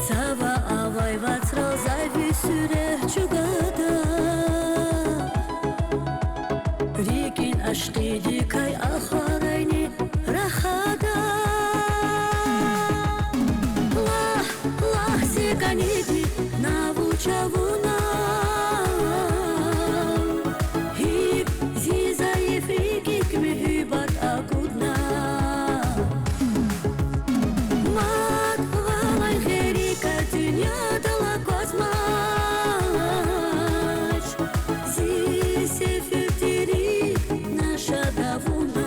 Zava avay vatsral zayvi sürer çugada Rikin aşkidi kay ahvarayni rahada Lah, lah sekanidi navuçavuna Hip zizayı frikik mühübat akudna Mat valay herika dünyada la kosmaç Zi sefirtiri naša davuna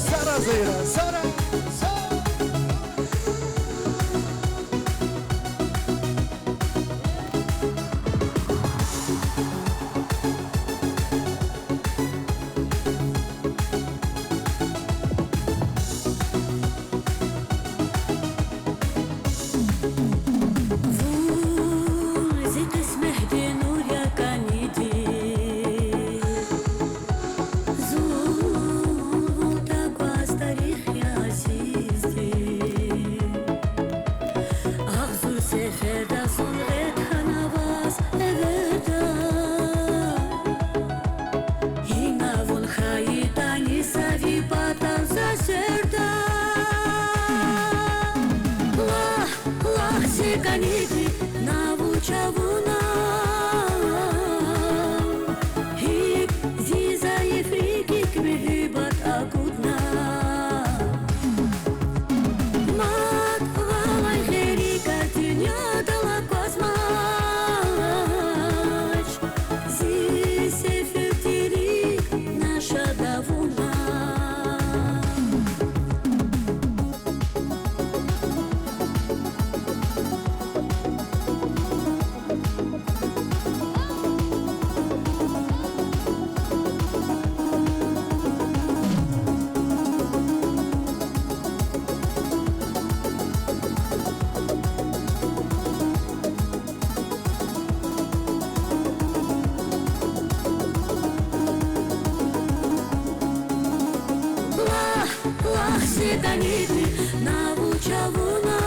Sara Zira, Sara, Sara. Vur zi tesmehdi nur yakanidi Zul takva starih yazizdi Ağzur seferda sonret hanavaz everda Hinavun hayitani savi batan zaserda Lah, lah sekanidi navuçavuna Hip zizayı frikik mühübat akudna Mat valay herika dünyada la kosmaç Zi sefirtiri naša davuna Lah sekanidi navuçavuna